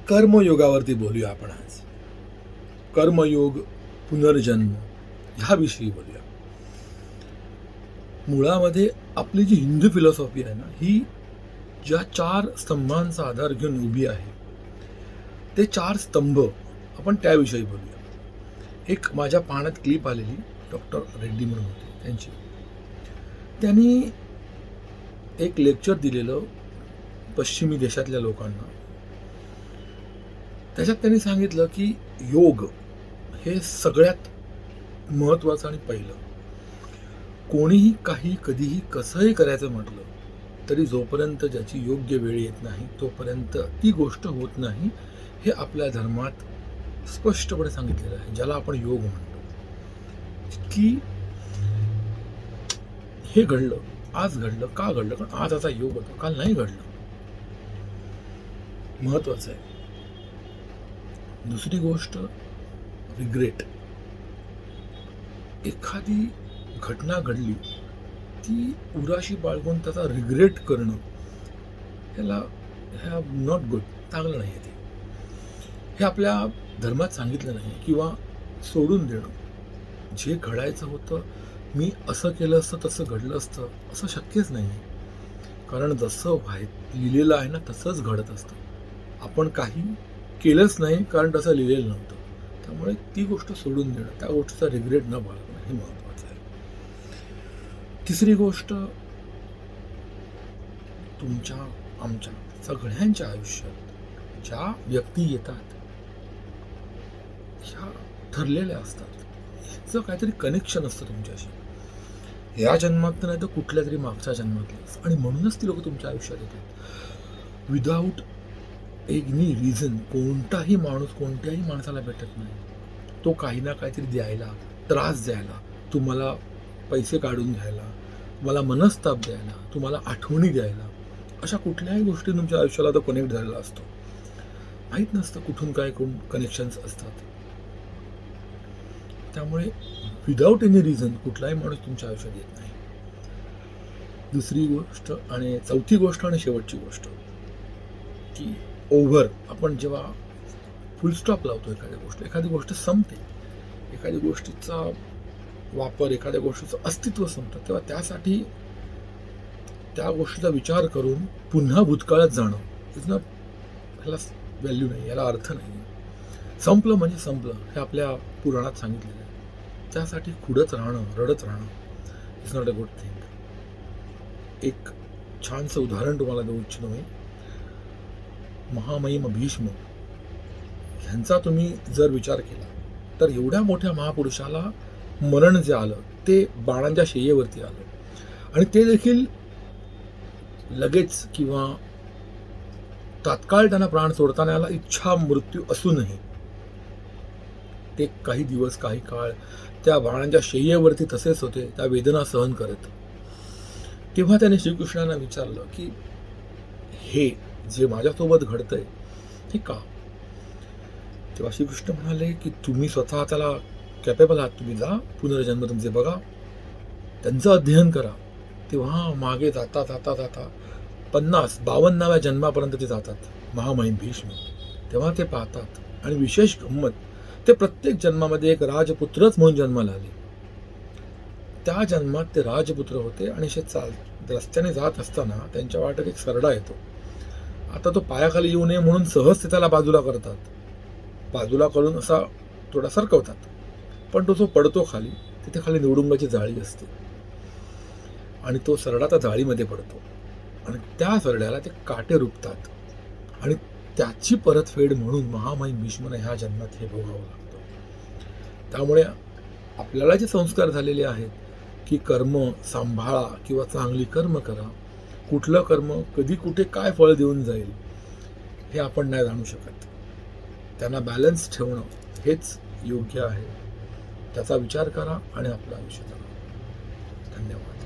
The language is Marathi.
कर्मयोगावरती बोलूया आपण आज. कर्मयोग, पुनर्जन्म ह्याविषयी बोलूया. मुळामध्ये आपली जी हिंदू फिलॉसॉफी आहे ना, ही ज्या 4 स्तंभांचा आधार घेऊन उभी आहे, ते 4 स्तंभ आपण त्याविषयी बोलूया. एक माझ्या पाहण्यात क्लिप आलेली, डॉक्टर रेड्डी म्हणून होते त्यांची. त्यांनी एक लेक्चर दिलेलं पश्चिमी देशातल्या लोकांना. त्याच्यात त्यांनी सांगितलं की योग हे सगळ्यात महत्त्वाचं आणि पहिलं. कोणीही काही कधीही कसंही करायचं म्हटलं तरी जोपर्यंत ज्याची योग्य वेळ येत नाही तोपर्यंत ती गोष्ट होत नाही, हे आपल्या धर्मात स्पष्टपणे सांगितलेलं आहे, ज्याला आपण योग म्हणतो. की हे घडलं, आज घडलं, का घडलं? कारण आज असा योग होता, काल नाही घडलं. महत्वाचं आहे. दुसरी गोष्ट, रिग्रेट. एखादी घटना घडली ती उराशी बाळगून त्याचा रिग्रेट करणं, ह्या नॉट गुड, चांगलं नाही आहे ते. हे आपल्या धर्मात सांगितलं नाही. किंवा सोडून देणं, जे घडायचं होतं, मी असं केलं असतं तसं घडलं असतं, असं शक्यच नाही. कारण जसं लिहिलेलं आहे ना तसंच घडत असतं. आपण काही केलंच नाही कारण तसं लिहिलेलं नव्हतं. त्यामुळे ती गोष्ट सोडून देणं, त्या गोष्टीचा रिग्रेट न बाळगणं हे महत्त्वाचं आहे. तिसरी गोष्ट, तुमच्या आमच्या सगळ्यांच्या आयुष्यात ज्या व्यक्ती येतात ह्या ठरलेल्या असतात. ह्याचं काहीतरी कनेक्शन असतं तुमच्याशी, या जन्मात नाही तर कुठल्या तरी मागच्या जन्मातलं, आणि म्हणूनच ती लोक तुमच्या आयुष्यात येतात. विदाऊट एनी रिझन कोणताही माणूस कोणत्याही माणसाला भेटत नाही. तो काही ना काहीतरी द्यायला, त्रास द्यायला, तुम्हाला पैसे काढून घ्यायला, तुम्हाला मनस्ताप द्यायला, तुम्हाला आठवणी द्यायला, अशा कुठल्याही गोष्टी तुमच्या आयुष्याला तो कनेक्ट झालेला असतो. माहीत नसतं कुठून काय कनेक्शन्स असतात. त्यामुळे विदाऊट एनी रिझन कुठलाही माणूस तुमच्या आयुष्यात येत नाही. दुसरी गोष्ट आणि चौथी गोष्ट आणि शेवटची गोष्ट, की आपण जेव्हा फुल स्टॉप लावतो एखादी गोष्ट संपते, एखादी गोष्टीचा वापर, एखाद्या गोष्टीचं अस्तित्व संपतं, तेव्हा त्यासाठी त्या गोष्टीचा विचार करून पुन्हा भूतकाळात जाणं, ह्याला व्हॅल्यू नाही, याला अर्थ नाही. संपलं म्हणजे संपलं, हे आपल्या पुराणात सांगितलेलं आहे. त्यासाठी खुडत राहणं, रडत राहणं is not a good thing. एक छानसं उदाहरण तुम्हाला देऊ इच्छितो मी. महामहिम भीष्म ह्यांचा तुम्ही जर विचार केला तर एवढ्या मोठ्या महापुरुषाला मरण जे आलं ते बाणांच्या शय्येवरती आलं, आणि ते देखील लगेच किंवा तात्काळ त्यांना प्राण सोडताना आला, इच्छा मृत्यू असूनही ते काही दिवस, काही काळ त्या बाणांच्या शय्येवरती तसेच होते, त्या वेदना सहन करत. तेव्हा त्याने श्रीकृष्णांना विचारलं की हे जे माझ्यासोबत घडतंय हे का? तेव्हा श्रीकृष्ण म्हणाले की तुम्ही स्वतः त्याला कॅपेबल आहात, तुम्ही जा पुनर्जन्म तुमचे बघा, त्यांचं अध्ययन करा. तेव्हा मागे जाता जाता जाता 52व्या जन्मापर्यंत ते जातात, महामहिम भीष्म. तेव्हा ते पाहतात, आणि विशेष गंमत, ते प्रत्येक जन्मामध्ये एक राजपुत्रच म्हणून जन्माला आले. त्या जन्मात ते राजपुत्र होते, आणि रस्त्याने जात असताना त्यांच्या वाटेत एक सरडा येतो. आता तो पायाखाली येऊ नये म्हणून सहज ते त्याला बाजूला करतात, बाजूला करून असा थोडा सरकवतात. पण तो जो पडतो खाली, तिथे खाली निवडुंगाची जाळी असते, आणि तो सरडा त्या जाळीमध्ये पडतो, आणि त्या सरड्याला ते काटे रुपतात, आणि त्याची परतफेड म्हणून महामहिम भीष्माला ह्या जन्मात हे भोगावं लागतं. त्यामुळे आपल्याला जे संस्कार झालेले आहेत की कर्म सांभाळा किंवा चांगली कर्म करा, कुठलं कर्म कधी कुठे काय फळ देऊन जाईल हे आपण नाही जाणू शकत. त्यांना बॅलन्स ठेवणं हेच योग्य आहे. त्याचा विचार करा आणि आपलं आयुष्य जगा. धन्यवाद.